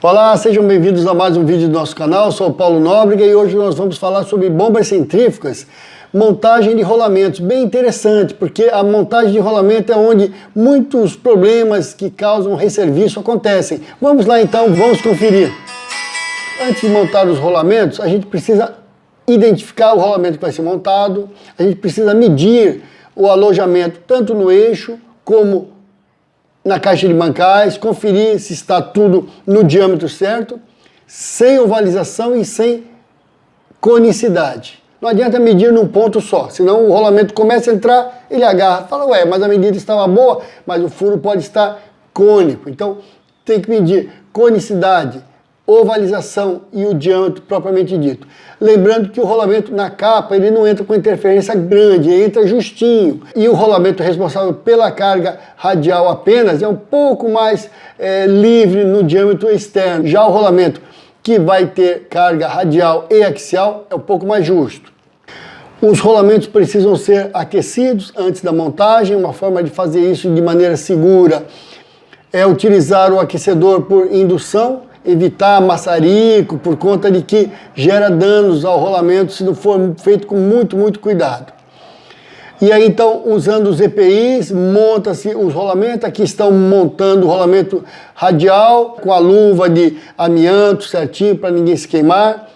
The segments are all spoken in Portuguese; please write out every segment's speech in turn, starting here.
Olá, sejam bem-vindos a mais um vídeo do nosso canal. Eu sou o Paulo Nóbrega e hoje nós vamos falar sobre bombas centrífugas, montagem de rolamentos. Bem interessante, porque a montagem de rolamento é onde muitos problemas que causam resserviço acontecem. Vamos lá então, vamos conferir. Antes de montar os rolamentos, a gente precisa identificar o rolamento que vai ser montado, a gente precisa medir o alojamento tanto no eixo como na caixa de mancais, conferir se está tudo no diâmetro certo, sem ovalização e sem conicidade. Não adianta medir num ponto só, senão o rolamento começa a entrar, ele agarra, fala, ué, mas a medida estava boa, mas o furo pode estar cônico. Então tem que medir conicidade, ovalização e o diâmetro propriamente dito. Lembrando que o rolamento na capa, ele não entra com interferência grande, ele entra justinho. E o rolamento responsável pela carga radial apenas é um pouco mais livre no diâmetro externo. Já o rolamento que vai ter carga radial e axial é um pouco mais justo. Os rolamentos precisam ser aquecidos antes da montagem. Uma forma de fazer isso de maneira segura é utilizar o aquecedor por indução, evitar maçarico, por conta de que gera danos ao rolamento se não for feito com muito cuidado. E aí então, usando os EPIs, monta-se os rolamentos. Aqui estão montando o rolamento radial com a luva de amianto certinho para ninguém se queimar.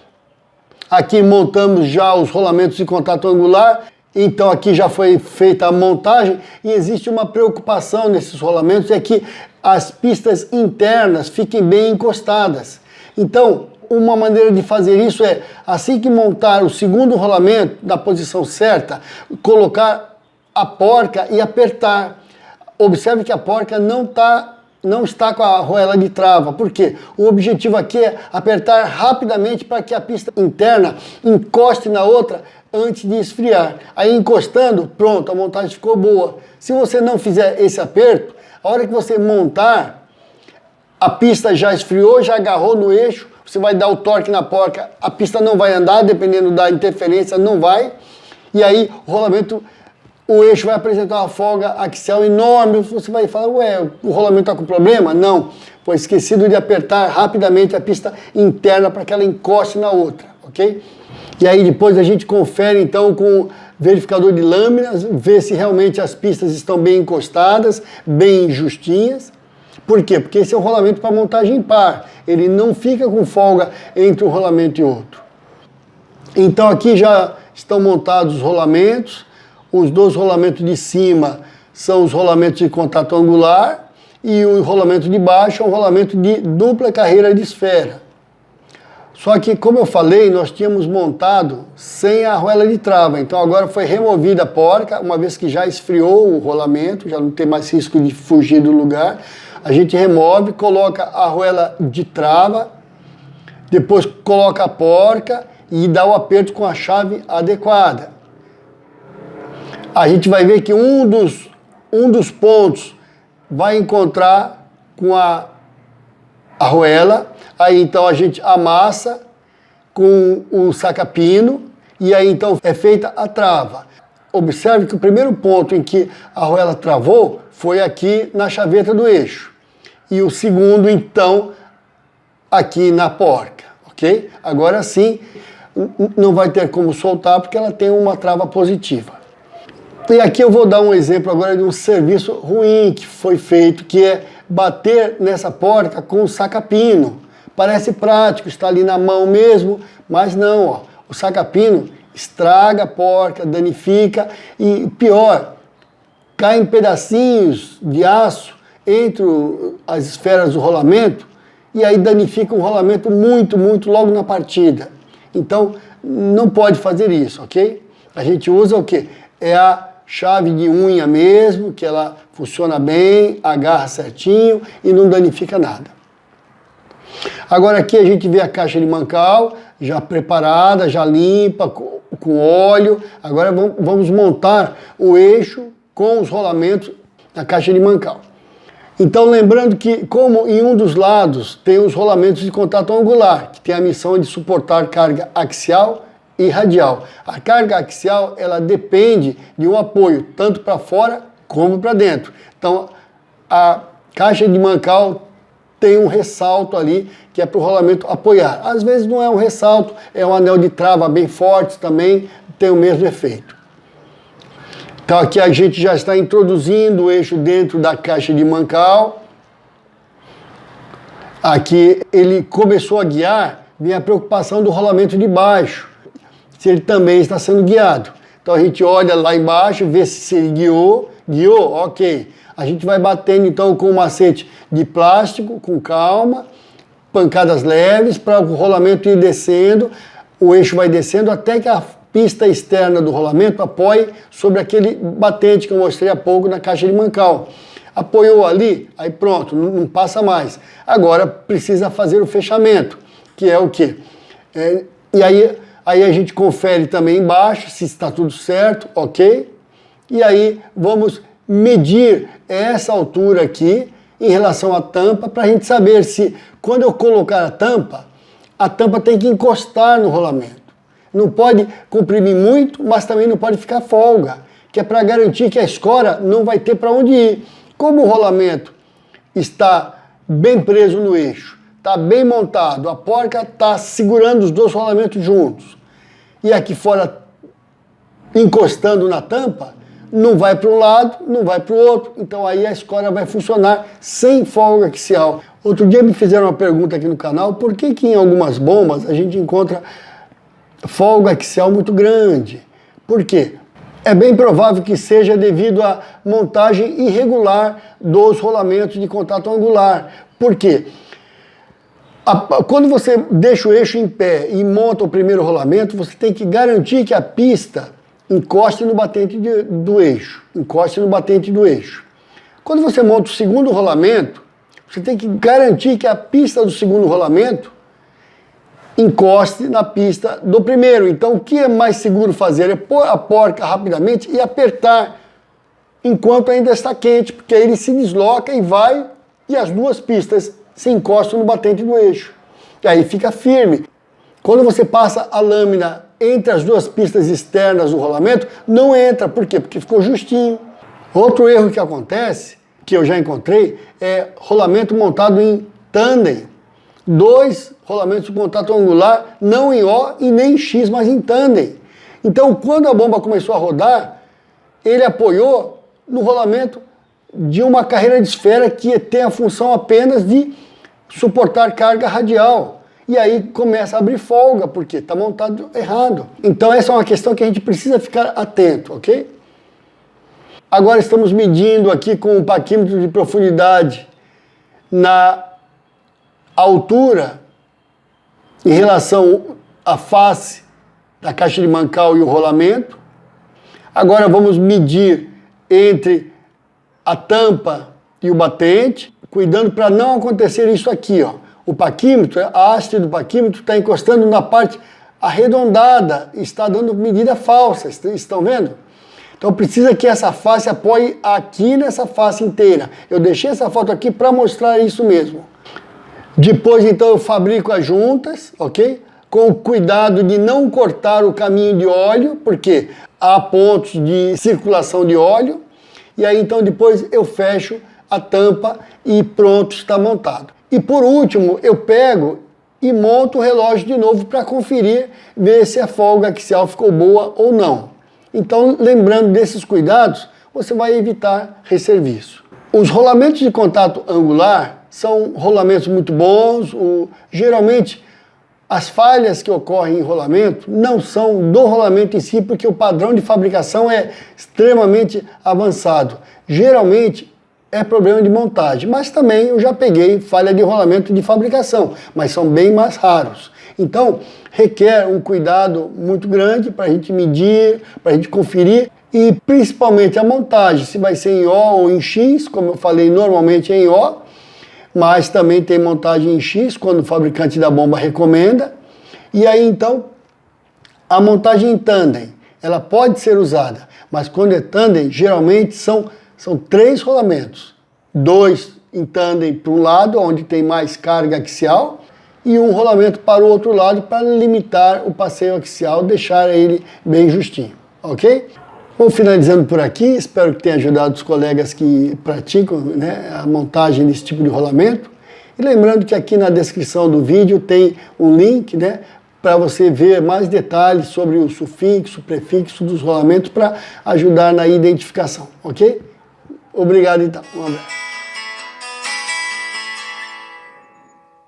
Aqui montamos já os rolamentos de contato angular. Então aqui já foi feita a montagem e existe uma preocupação nesses rolamentos, é que as pistas internas fiquem bem encostadas. Então, uma maneira de fazer isso é, assim que montar o segundo rolamento na posição certa, colocar a porca e apertar. Observe que a porca não está com a arruela de trava. Por quê? O objetivo aqui é apertar rapidamente para que a pista interna encoste na outra antes de esfriar. Aí encostando, pronto, a montagem ficou boa. Se você não fizer esse aperto, a hora que você montar, a pista já esfriou, já agarrou no eixo, você vai dar o torque na porca, a pista não vai andar, dependendo da interferência, não vai. E aí o rolamento, o eixo vai apresentar uma folga axial enorme. Você vai falar, ué, o rolamento está com problema? Não, foi esquecido de apertar rapidamente a pista interna para que ela encoste na outra, ok? E aí depois a gente confere então com o verificador de lâminas, vê se realmente as pistas estão bem encostadas, bem justinhas. Por quê? Porque esse é um rolamento para montagem par, ele não fica com folga entre um rolamento e outro. Então aqui já estão montados os rolamentos. Os dois rolamentos de cima são os rolamentos de contato angular e o rolamento de baixo é um rolamento de dupla carreira de esfera. Só que, como eu falei, nós tínhamos montado sem a arruela de trava. Então agora foi removida a porca, uma vez que já esfriou o rolamento, já não tem mais risco de fugir do lugar. A gente remove, coloca a arruela de trava, depois coloca a porca e dá o aperto com a chave adequada. A gente vai ver que um dos pontos vai encontrar com a arruela, aí então a gente amassa com o saca-pino e aí então é feita a trava. Observe que o primeiro ponto em que a arruela travou foi aqui na chaveta do eixo e o segundo então aqui na porca, ok? Agora sim não vai ter como soltar porque ela tem uma trava positiva. E aqui eu vou dar um exemplo agora de um serviço ruim que foi feito, que é bater nessa porca com o saca-pino. Parece prático, está ali na mão mesmo, mas não, ó. O saca-pino estraga a porca, danifica e pior, caem pedacinhos de aço entre as esferas do rolamento e aí danifica o rolamento muito logo na partida. Então não pode fazer isso, ok? A gente usa o quê? É a chave de unha mesmo, que ela funciona bem, agarra certinho e não danifica nada. Agora aqui a gente vê a caixa de mancal, já preparada, já limpa, com óleo. Agora vamos montar o eixo com os rolamentos da caixa de mancal. Então lembrando que, como em um dos lados tem os rolamentos de contato angular, que tem a missão de suportar carga axial e radial. A carga axial, ela depende de um apoio, tanto para fora como para dentro. Então, a caixa de mancal tem um ressalto ali, que é para o rolamento apoiar. Às vezes não é um ressalto, é um anel de trava bem forte também, tem o mesmo efeito. Então aqui a gente já está introduzindo o eixo dentro da caixa de mancal. Aqui ele começou a guiar, vem a preocupação do rolamento de baixo, se ele também está sendo guiado. Então a gente olha lá embaixo, vê se ele guiou, ok. A gente vai batendo então com um macete de plástico, com calma, pancadas leves, para o rolamento ir descendo, o eixo vai descendo até que a pista externa do rolamento apoie sobre aquele batente que eu mostrei há pouco na caixa de mancal. Apoiou ali, aí pronto, não passa mais. Agora precisa fazer o fechamento, que é o quê? E aí a gente confere também embaixo se está tudo certo, ok? E aí vamos medir essa altura aqui em relação à tampa para a gente saber se quando eu colocar a tampa tem que encostar no rolamento. Não pode comprimir muito, mas também não pode ficar folga, que é para garantir que a escora não vai ter para onde ir. Como o rolamento está bem preso no eixo, está bem montado, a porca está segurando os dois rolamentos juntos, e aqui fora encostando na tampa, não vai para um lado, não vai para o outro, então aí a escora vai funcionar sem folga axial. Outro dia me fizeram uma pergunta aqui no canal, por que em algumas bombas a gente encontra folga axial muito grande? Por quê? É bem provável que seja devido à montagem irregular dos rolamentos de contato angular. Por quê? Quando você deixa o eixo em pé e monta o primeiro rolamento, você tem que garantir que a pista encoste no batente do eixo. Encoste no batente do eixo. Quando você monta o segundo rolamento, você tem que garantir que a pista do segundo rolamento encoste na pista do primeiro. Então, o que é mais seguro fazer é pôr a porca rapidamente e apertar enquanto ainda está quente, porque aí ele se desloca e vai, e as duas pistas se encostam no batente do eixo. E aí fica firme. Quando você passa a lâmina entre as duas pistas externas do rolamento, não entra. Por quê? Porque ficou justinho. Outro erro que acontece, que eu já encontrei, é rolamento montado em tandem. Dois rolamentos de contato angular, não em O e nem em X, mas em tandem. Então, quando a bomba começou a rodar, ele apoiou no rolamento de uma carreira de esfera que tem a função apenas de suportar carga radial. E aí começa a abrir folga, porque está montado errado. Então essa é uma questão que a gente precisa ficar atento, ok? Agora estamos medindo aqui com um paquímetro de profundidade na altura em relação à face da caixa de mancal e o rolamento. Agora vamos medir entre a tampa e o batente, cuidando para não acontecer isso aqui, ó. O paquímetro, a haste do paquímetro está encostando na parte arredondada, está dando medida falsa, estão vendo? Então precisa que essa face apoie aqui nessa face inteira. Eu deixei essa foto aqui para mostrar isso mesmo. Depois então eu fabrico as juntas, ok? Com cuidado de não cortar o caminho de óleo, porque há pontos de circulação de óleo. E aí então depois eu fecho a tampa e pronto, está montado. E por último, eu pego e monto o relógio de novo para conferir, ver se a folga axial ficou boa ou não. Então, lembrando desses cuidados, você vai evitar resserviço. Os rolamentos de contato angular são rolamentos muito bons. Geralmente, as falhas que ocorrem em rolamento não são do rolamento em si, porque o padrão de fabricação é extremamente avançado. Geralmente, é problema de montagem, mas também eu já peguei falha de rolamento de fabricação, mas são bem mais raros. Então, requer um cuidado muito grande para a gente medir, para a gente conferir, e principalmente a montagem, se vai ser em O ou em X, como eu falei, normalmente é em O, mas também tem montagem em X, quando o fabricante da bomba recomenda. E aí, então, a montagem em tandem, ela pode ser usada, mas quando é tandem, geralmente são 3 rolamentos, 2 em tandem para um lado, onde tem mais carga axial, e um rolamento para o outro lado para limitar o passeio axial, deixar ele bem justinho, ok? Vou finalizando por aqui, espero que tenha ajudado os colegas que praticam, né, a montagem desse tipo de rolamento, E lembrando que aqui na descrição do vídeo tem um link, né, para você ver mais detalhes sobre o sufixo, prefixo dos rolamentos para ajudar na identificação, ok? Obrigado então, um abraço.